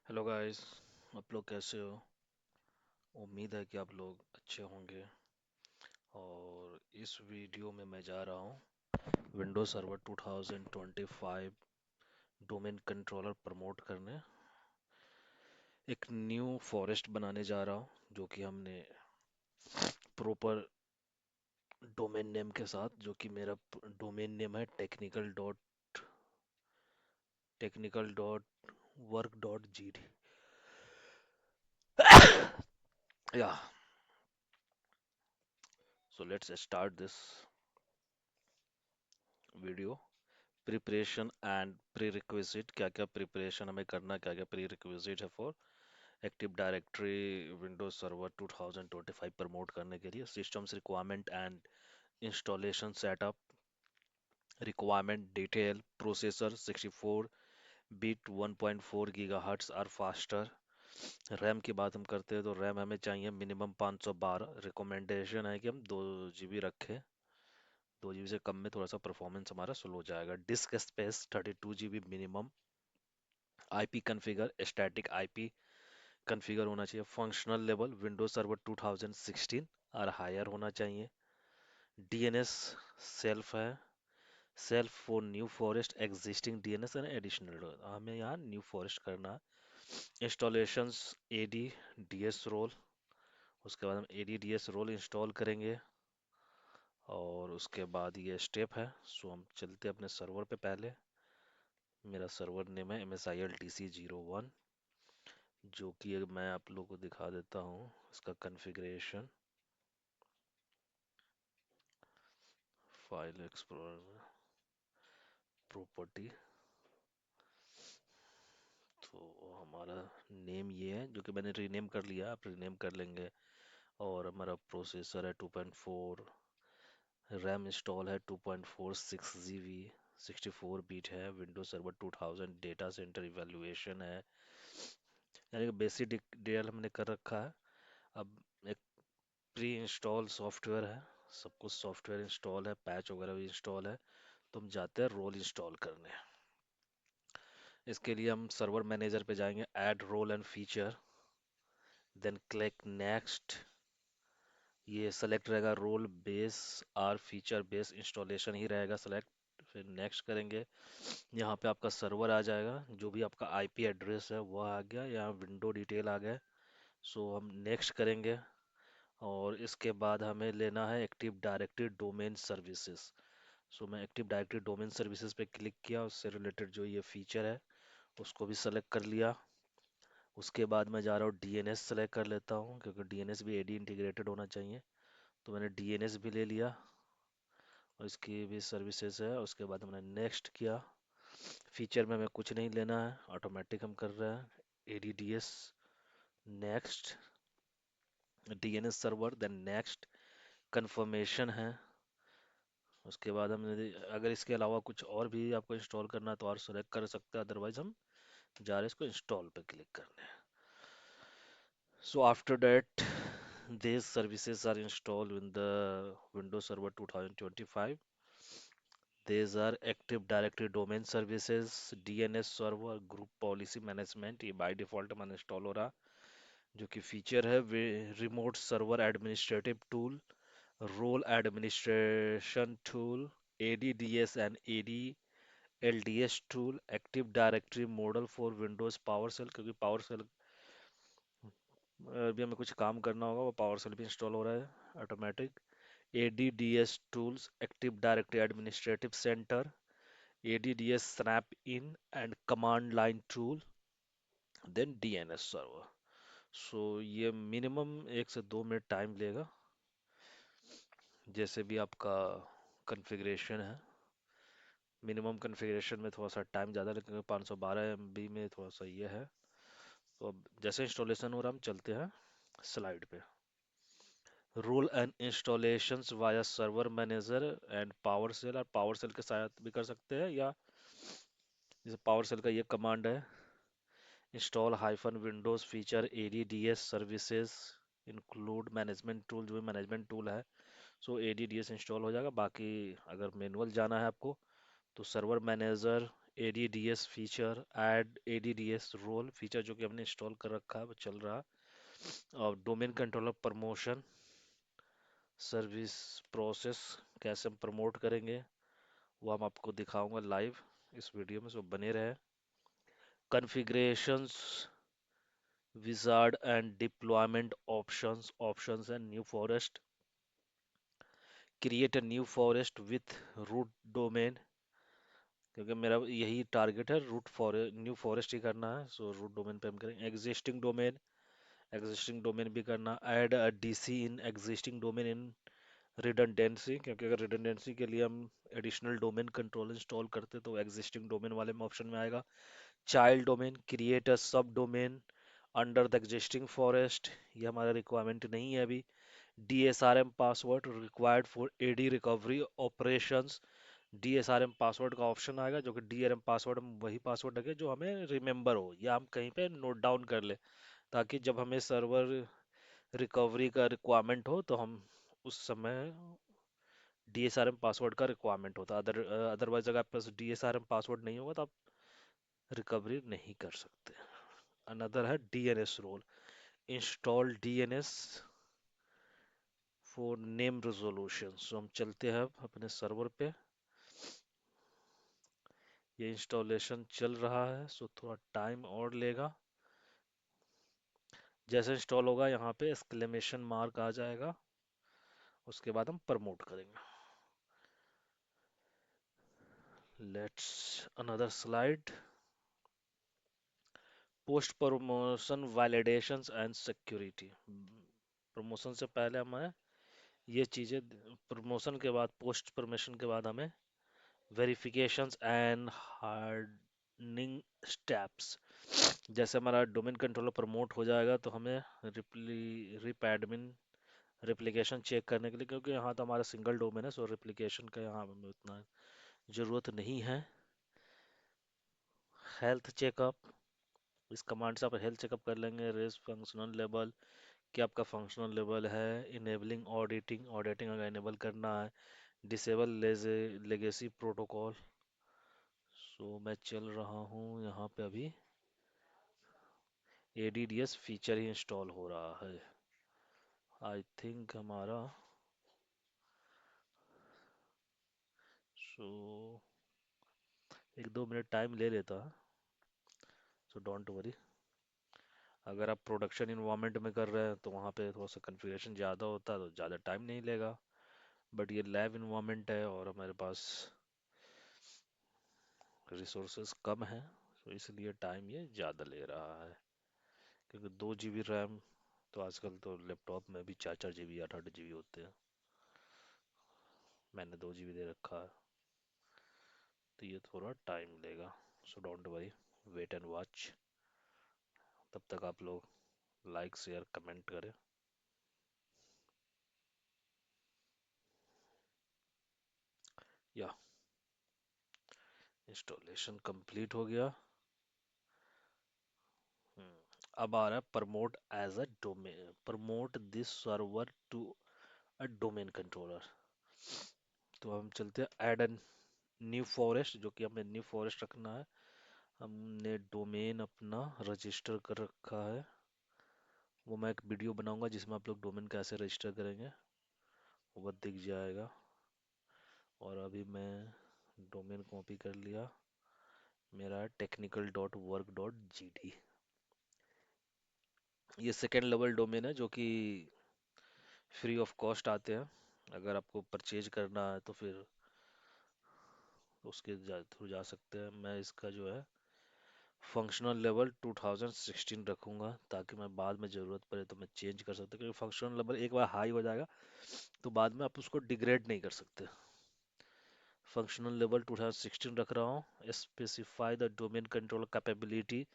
Hello guys. आप लोग कैसे हो? उम्मीद है कि आप लोग अच्छे होंगे। और इस वीडियो में मैं जा रहा हूँ Windows server 2025 domain controller promote करने। एक न्यू फॉरेस्ट बनाने जा रहा हूँ जो कि हमने प्रॉपर डोमेन नेम के साथ, जो कि मेरा डोमेन नेम है technical dot work dot G D. या so let's start this video. Preparation and prerequisite, क्या क्या प्रिपरेशन हमें करना, क्या क्या प्री रिक्विजिट है for active directory Windows server 2025 promote करने के लिए। Systems requirement and installation setup. Requirement detail processor 64 bit 1.4 gigahertz or faster. RAM की बात हम करते हैं तो रैम हमें चाहिए मिनिमम 512। रिकमेंडेशन है कि हम 2 GB रखें। 2 GB से कम में थोड़ा सा परफॉर्मेंस हमारा स्लो हो जाएगा। Disc space 32 GB minimum. IP configure static IP configure होना चाहिए। फंक्शनल लेवल विंडोज सर्वर 2016 और हायर होना चाहिए। डीएनएस सेल्फ है, self for new forest existing DNS and additional. हमें यहाँ न्यू फॉरेस्ट करना है। इंस्टॉलेशंस एडी डीएस रोल, उसके बाद हम एडी डीएस रोल इंस्टॉल करेंगे और उसके बाद ये स्टेप है। सो हम चलते हैं अपने सर्वर पे। पहले मेरा सर्वर नेम है MSILTC01, जो कि मैं आप लोगों को दिखा देता हूँ इसका कॉन्फ़िगरेशन फाइल एक्सप्लोरर में। प्रॉपर्टी, तो हमारा नेम ये है जो कि मैंने रीनेम कर लिया, आप रीनेम कर लेंगे। और हमारा प्रोसेसर है 2.4, रैम इंस्टॉल है 2.46 GB, 64 बीट है। Windows server 2000 data centre evaluation है, यानी कि बेसिक डिटेल हमने कर रखा है। अब एक प्री इंस्टॉल सॉफ्टवेयर है, सब कुछ सॉफ्टवेयर इंस्टॉल है, पैच वगैरह भी इंस्टॉल है। तो हम जाते हैं रोल इंस्टॉल करने। इसके लिए हम सर्वर मैनेजर पे जाएंगे, add role and feature, then click next. ये सेलेक्ट रहेगा रोल बेस और फीचर बेस इंस्टॉलेशन ही रहेगा सेलेक्ट। फिर नेक्स्ट करेंगे। यहाँ पे आपका सर्वर आ जाएगा, जो भी आपका आईपी एड्रेस है वो आ गया, यहाँ विंडो डिटेल आ गया। सो हम नेक्स्ट करेंगे। और इसके बाद हमें लेना है एक्टिव डायरेक्टरी डोमेन सर्विसेज। सो मैं एक्टिव डायरेक्टरी डोमेन सर्विसेज पे क्लिक किया, उससे रिलेटेड जो ये फीचर है उसको भी सेलेक्ट कर लिया। उसके बाद मैं जा रहा हूँ डीएनएस सेलेक्ट कर लेता हूँ, क्योंकि डीएनएस भी एडी इंटीग्रेटेड होना चाहिए। तो मैंने डीएनएस भी ले लिया और इसकी भी सर्विसेज है। उसके बाद हमने नेक्स्ट किया। फीचर में हमें कुछ नहीं लेना है, ऑटोमेटिक हम कर रहे हैं। ADDS next, DNS server, then next. Confirmation है। उसके बाद हमने, अगर इसके अलावा कुछ और भी आपको इंस्टॉल करना है तो और सेलेक्ट कर सकते हैं, अदरवाइज हम जा रहे हैं इसको इंस्टॉल पे क्लिक करने। So after that, these services are installed in the Windows Server 2025. These are Active Directory Domain Services, DNS Server, Group Policy Management, ये by default में इंस्टॉल हो रहा। जो कि फीचर है remote server administrative tool, role administration tool, ADDS and ADLDS tool, active directory model for Windows PowerShell, क्योंकि PowerShell भी हमें कुछ काम करना होगा, वो पावर सेल भी इंस्टॉल हो रहा है automatic. ADDS tools, active directory administrative center, ADDS snap in and command line tool, then DNS server. So ये मिनिमम 1 से 2 मिनट टाइम लेगा, जैसे भी आपका कॉन्फ़िगरेशन है। मिनिमम कॉन्फ़िगरेशन में थोड़ा सा टाइम ज़्यादा लगेगा, 512 MB में थोड़ा सा ये है। तो अब जैसे इंस्टॉलेशन हो रहा है हम चलते हैं स्लाइड पे। Role and installations via server manager and PowerShell, और पावर सेल के साथ भी कर सकते हैं, या जैसे पावर सेल का ये कमांड है, install hyphen Windows feature ADDS services include management tool, जो भी मैनेजमेंट टूल है। सो ADDS इंस्टॉल हो जाएगा। बाकी अगर मैनुअल जाना है आपको तो server manager ADDS feature, add ADDS role feature जो कि हमने इंस्टॉल कर रखा है, वो चल रहा है। और domain controller promotion, service process कैसे हम प्रमोट करेंगे वो हम आपको दिखाऊंगा लाइव इस वीडियो में, सो बने रहे। Configurations, wizard and deployment options and new forest, create a new forest with root domain, क्योंकि मेरा यही टारगेट है, रूट फॉर न्यू फॉरेस्ट ही करना है, सो रूट डोमेन पे हम करेंगे। एग्जिस्टिंग डोमेन भी करना, add a DC in existing domain in redundancy, क्योंकि अगर रिडंडेंसी के लिए हम एडिशनल डोमेन कंट्रोल इंस्टॉल करते तो एग्जिस्टिंग डोमेन वाले में ऑप्शन में आएगा। चाइल्ड डोमेन, क्रिएट अ सब domain under the existing forest, ये हमारा रिक्वायरमेंट नहीं है अभी। DSRM password required for AD recovery operations, DSRM password का ऑप्शन आएगा, जो कि DRM पासवर्ड हम वही पासवर्ड रखें जो हमें रिमेंबर हो या हम कहीं पे नोट डाउन कर ले, ताकि जब हमें सर्वर रिकवरी का रिक्वायरमेंट हो तो हम उस समय DSRM पासवर्ड का रिक्वायरमेंट होता है। अदरवाइज अगर आपके पास DSRM पासवर्ड नहीं होगा तो आप रिकवरी नहीं कर सकते। अनदर है DNS role, install DNS for name resolution. So हम चलते हैं अब अपने सर्वर पे, ये इंस्टॉलेशन चल रहा है, सो थोड़ा टाइम और लेगा। जैसे इंस्टॉल होगा यहाँ पे एक्सक्लेमेशन मार्क आ जाएगा, उसके बाद हम प्रमोट करेंगे। Let's another slide, post promotion validations and security. Promotion से पहले हमें ये चीज़ें, प्रमोशन के बाद, पोस्ट प्रमोशन के बाद हमें वेरिफिकेशंस एंड हार्डनिंग स्टेप्स। जैसे हमारा डोमेन कंट्रोलर प्रमोट हो जाएगा तो हमें रिप एडमिन रिप्लिकेशन चेक करने के लिए, क्योंकि यहाँ तो हमारा सिंगल डोमेन है, सो रिप्लिकेशन का यहाँ हमें उतना ज़रूरत नहीं है। हेल्थ चेकअप, इस कमांड से आप हेल्थ चेकअप कर लेंगे। रेस फंक्शनल लेवल, कि आपका फंक्शनल लेवल है। इनेबलिंग ऑडिटिंग, ऑडिटिंग अगर इनेबल करना है। डिसेबल लेगेसी प्रोटोकॉल, सो मैं चल रहा हूँ यहाँ पे अभी, ADDS फीचर ही इंस्टॉल हो रहा है। आई थिंक हमारा, सो 1-2 मिनट टाइम ले लेता है, सो डोंट वरी। अगर आप प्रोडक्शन इन्वायरमेंट में कर रहे हैं तो वहाँ पे थोड़ा सा कन्फिग्रेशन ज़्यादा होता है तो ज़्यादा टाइम नहीं लेगा, बट ये लैब इन्वायरमेंट है और हमारे पास रिसोर्सेज कम है, तो इसलिए टाइम ये ज़्यादा ले रहा है। क्योंकि 2 GB रैम, तो आजकल तो लैपटॉप में भी 4-4 GB 8-8 GB होते हैं, मैंने 2 GB दे रखा है, तो ये थोड़ा टाइम लेगा। So don't worry, wait and watch. तब तक आप लोग लाइक शेयर कमेंट करें। या इंस्टॉलेशन कंप्लीट हो गया। अब आ रहा है promote as a domain, promote this server to a domain controller. तो हम चलते हैं ऐड एन न्यू फॉरेस्ट, जो कि हमें न्यू फॉरेस्ट रखना है। हमने डोमेन अपना रजिस्टर कर रखा है, वो मैं एक वीडियो बनाऊंगा जिसमें आप लोग डोमेन कैसे रजिस्टर करेंगे वो दिख जाएगा। और अभी मैं डोमेन कॉपी कर लिया, मेरा technical.work.gd। ये सेकेंड लेवल डोमेन है जो कि फ्री ऑफ कॉस्ट आते हैं, अगर आपको परचेज करना है तो फिर उसके थ्रू जा सकते हैं। मैं इसका जो है फंक्शनल लेवल 2016 रखूंगा, ताकि मैं बाद में ज़रूरत पड़े तो मैं चेंज कर सकता, क्योंकि फंक्शनल लेवल एक बार हाई हो जाएगा तो बाद में आप उसको डिग्रेड नहीं कर सकते। फंक्शनल लेवल 2016 रख रहा हूँ। Specify the domain controller capability,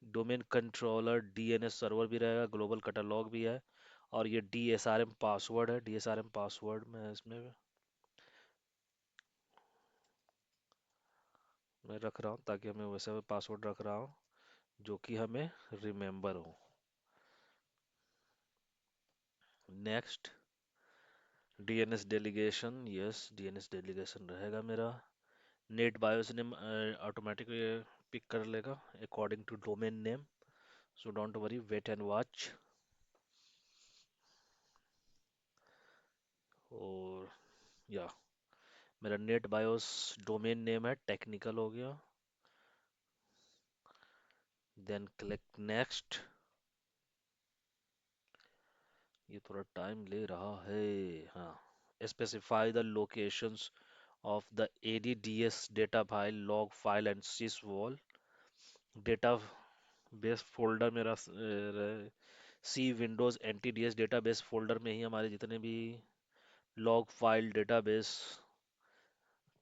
domain controller DNS server भी रहेगा, ग्लोबल कैटलॉग भी है, और ये DSRM पासवर्ड है। DSRM पासवर्ड मैं इसमें मैं रख रहा हूँ, ताकि हमें वैसा पासवर्ड रख रहा हूँ जो कि हमें रिमेंबर हो। Next, DNS delegation, yes DNS delegation रहेगा मेरा। NetBIOS name automatic pick कर लेगा according to domain name, so don't worry, wait and watch. और या मेरा नेट बायोस डोमेन नेम है, टेक्निकल हो गया। Then click next. ये थोड़ा टाइम ले रहा है। हाँ, specify the locations of the ADDS data file, log file and sysvol database folder मेरा C Windows NTDS database folder में ही हमारे जितने भी लॉग फाइल डेटाबेस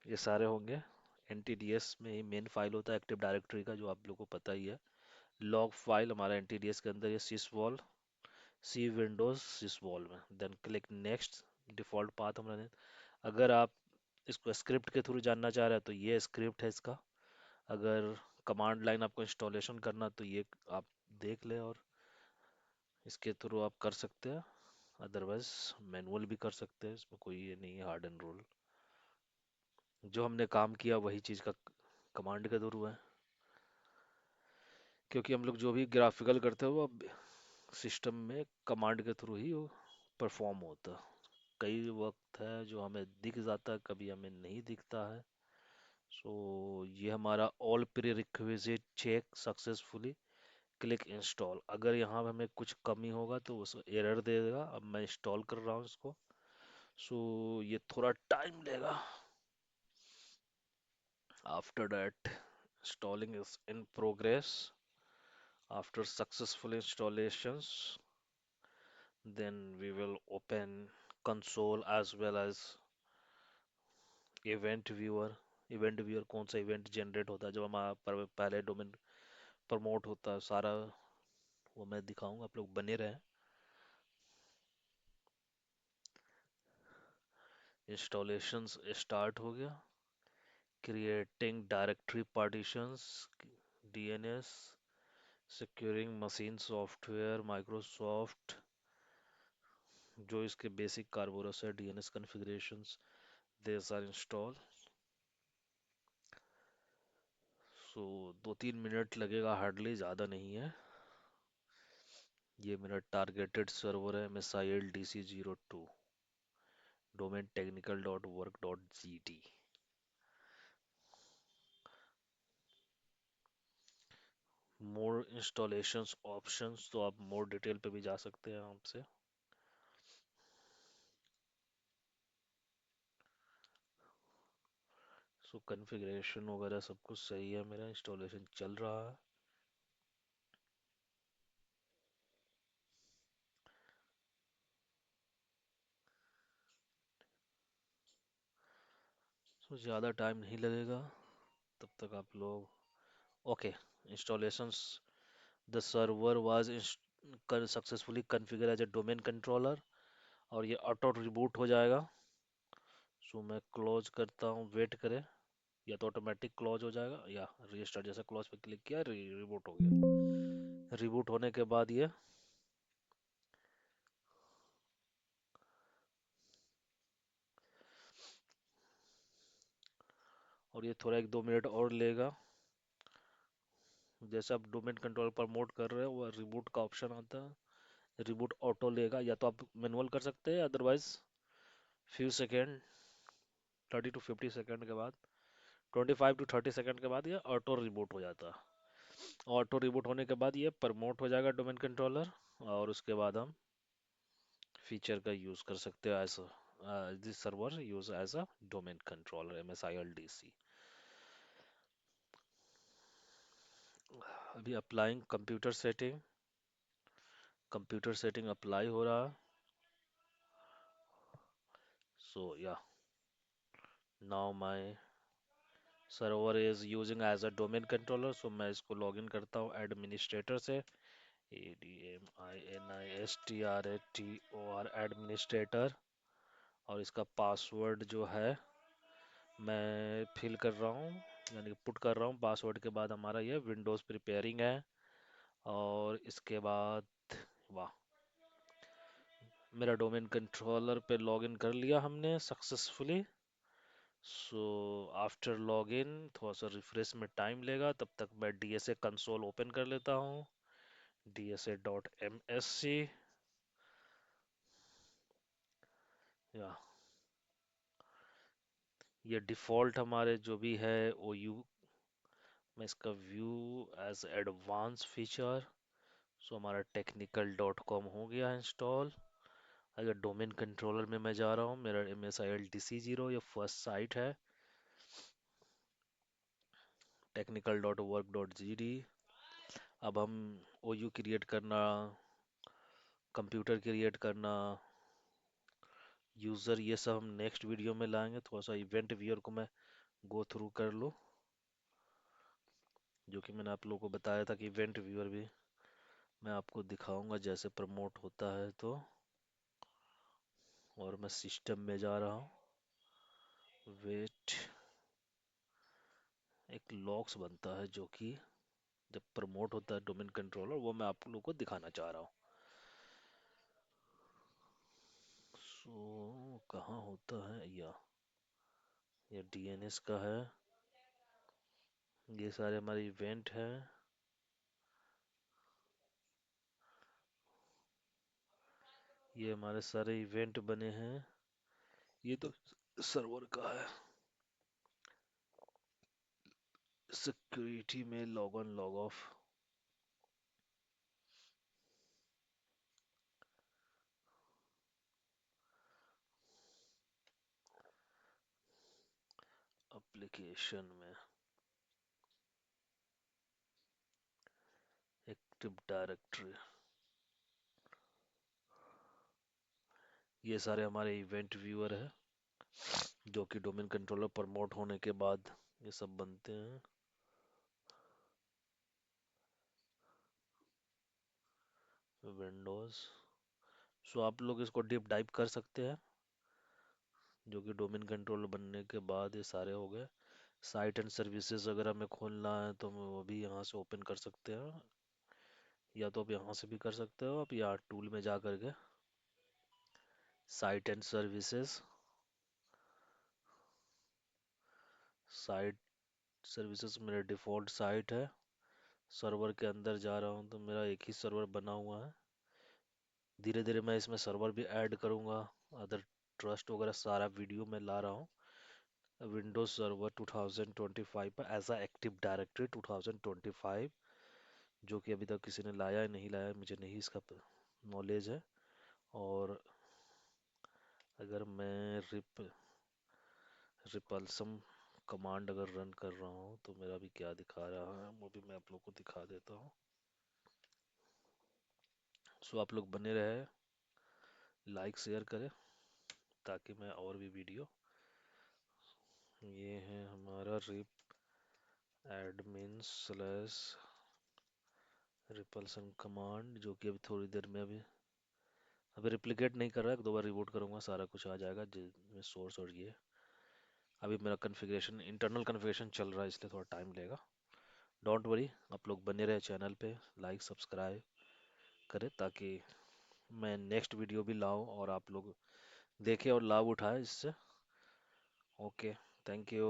ये सारे होंगे। एनटीडीएस में ही मेन फाइल होता है एक्टिव डायरेक्टरी का, जो आप लोगों को पता ही है। लॉग फाइल हमारा एनटीडीएस के अंदर ये sysvol, सी विंडोज sysvol में। Then click next. Default path हमारा, अगर आप इसको स्क्रिप्ट के थ्रू जानना चाह रहे हैं तो ये स्क्रिप्ट है इसका। अगर कमांड लाइन आपको इंस्टॉलेशन करना तो ये आप देख ले, और इसके थ्रू आप कर सकते हैं। अदरवाइज मैनुअल भी कर सकते हैं, इसमें कोई ये नहीं है हार्ड एंड रूल। जो हमने काम किया वही चीज़ का कमांड के थ्रू है, क्योंकि हम लोग जो भी ग्राफिकल करते हैं वो अब सिस्टम में कमांड के थ्रू ही परफॉर्म होता है। कई वक्त है जो हमें दिख जाता है, कभी हमें नहीं दिखता है। सो ये हमारा all prerequisite check successfully, click install. अगर यहाँ पे हमें कुछ कमी होगा तो उस एरर दे देगा। अब मैं इंस्टॉल कर रहा हूँ इसको, सो ये थोड़ा टाइम लेगा। After that installing is in progress. After successful installations, then we will open console as well as event viewer। Event viewer कौन सा इवेंट जनरेट होता है जब हमारा पहले डोमेन प्रमोट होता है, सारा वो मैं दिखाऊंगा, आप लोग बने रहें। इंस्टॉलेशंस स्टार्ट हो गया। Creating directory partitions, DNS, securing machine software, Microsoft, जो इसके बेसिक कार्बोरस है, DNS configurations, these are install. So 2-3 minute लगेगा, हार्डली ज़्यादा नहीं है। ये मेरा टारगेटेड सर्वर है, मिसाइल DC02, domain technical dot work dot G T. More installations options, तो आप मोर डिटेल पे भी जा सकते हैं आपसे। सो कॉन्फ़िगरेशन वगैरह सब कुछ सही है, मेरा इंस्टॉलेशन चल रहा है। सो ज़्यादा टाइम नहीं लगेगा, तब तक आप लोग। Okay, installations, the server was successfully configure as a domain controller, और ये ऑटो रिबूट हो जाएगा। सो मैं क्लोज करता हूँ, वेट करें। या तो ऑटोमेटिक क्लोज हो जाएगा, या रीस्टार्ट, जैसे क्लोज पे क्लिक किया रिबूट हो गया। रिबूट होने के बाद ये, और ये थोड़ा 1-2 मिनट और लेगा। जैसे आप डोमेन कंट्रोल पर मोड कर रहे हो, वो रिबूट का ऑप्शन आता है, रिबूट ऑटो लेगा। या तो आप मैनुअल कर सकते हैं, otherwise few second, 30 to 50 second के बाद, 25 to 30 सेकेंड के बाद ये ऑटो रिबूट हो जाता है। ऑटो रिबूट होने के बाद ये प्रमोट हो जाएगा डोमेन कंट्रोलर, और उसके बाद हम फीचर का यूज़ कर सकते हैं, as this server use as a domain controller, MSILDC। अभी अप्लाइंग कंप्यूटर सेटिंग अप्लाई हो रहा है। So yeah now my server is using as a domain controller, so मैं इसको लॉगिन करता हूँ एडमिनिस्ट्रेटर से। ADMINISTRATOR, administrator. और इसका पासवर्ड जो है मैं फिल कर रहा हूँ, यानी पुट कर रहा हूँ। पासवर्ड के बाद हमारा ये विंडोज़ प्रिपेयरिंग है। और इसके बाद, वाह, मेरा डोमेन कंट्रोलर पे लॉगिन कर लिया हमने successfully. So after log in थोड़ा सा रिफ्रेश में टाइम लेगा, तब तक मैं DSA कंसोल ओपन कर लेता हूँ। DSA.MSC या ये डिफ़ॉल्ट हमारे जो भी है OU, मैं इसका व्यू एज एडवांस फीचर। सो हमारा technical.com हो गया इंस्टॉल। अगर डोमेन कंट्रोलर में मैं जा रहा हूँ, मेरा MSIL DC0 ये फर्स्ट साइट है। technical.work.gd। अब हम OU क्रिएट करना, कंप्यूटर क्रिएट करना, यूज़र, ये सब हम नेक्स्ट वीडियो में लाएंगे। थोड़ा सा इवेंट व्यूअर को मैं गो थ्रू कर लूँ, जो कि मैंने आप लोगों को बताया था कि इवेंट व्यूअर भी मैं आपको दिखाऊंगा जैसे प्रमोट होता है तो। और मैं सिस्टम में जा रहा हूँ। वेट, एक लॉग्स बनता है जो कि जब प्रमोट होता है डोमेन कंट्रोलर, वो मैं आप लोगों को दिखाना चाह रहा हूँ। सो कहाँ होता है ये DNS का है। ये सारे हमारे इवेंट हैं। ये हमारे सारे इवेंट बने हैं। ये तो सर्वर का है। सिक्योरिटी में log on log of. Application में एक्टिव डायरेक्टरी, ये सारे हमारे इवेंट व्यूअर है जो कि डोमेन कंट्रोलर प्रमोट होने के बाद ये सब बनते हैं। विंडोज। सो आप लोग इसको डीप डाइव कर सकते हैं, जो कि डोमेन कंट्रोलर बनने के बाद ये सारे हो गए। साइट एंड सर्विसेज अगर हमें खोलना है तो हम वो भी यहाँ से ओपन कर सकते हैं, या तो आप यहाँ से भी कर सकते हो, आप यहाँ टूल में जा करके site and services, site services मेरा डिफ़ॉल्ट साइट है। सर्वर के अंदर जा रहा हूँ तो मेरा एक ही सर्वर बना हुआ है। धीरे धीरे मैं इसमें सर्वर भी ऐड करूँगा, अदर ट्रस्ट वगैरह सारा वीडियो में ला रहा हूँ। विंडोज सर्वर 2025 पर एज अ एक्टिव डायरेक्टरी 2025, जो कि अभी तक किसी ने लाया है नहीं लाया है, मुझे नहीं इसका नॉलेज है। और अगर मैं रिपल्सम कमांड अगर रन कर रहा हूँ तो मेरा भी क्या दिखा रहा है वो भी मैं आप लोग को दिखा देता हूँ। सो आप लोग बने रहे, लाइक शेयर करें ताकि मैं और भी वीडियो। ये है हमारा रिप एडमिन स्लैश रिपल्सन कमांड, जो कि अभी थोड़ी देर में अभी रिप्लिकेट नहीं कर रहा है, 2 बार रिबूट करूंगा सारा कुछ आ जाएगा जिसमें सोर्स और ये। अभी मेरा कन्फिग्रेशन, इंटरनल कन्फिग्रेशन चल रहा है इसलिए थोड़ा टाइम लेगा। डोंट वरी, आप लोग बने रहे चैनल पे, लाइक सब्सक्राइब करें ताकि मैं नेक्स्ट वीडियो भी लाऊं और आप लोग देखें और लाभ उठाएं इससे। Okay, thank you.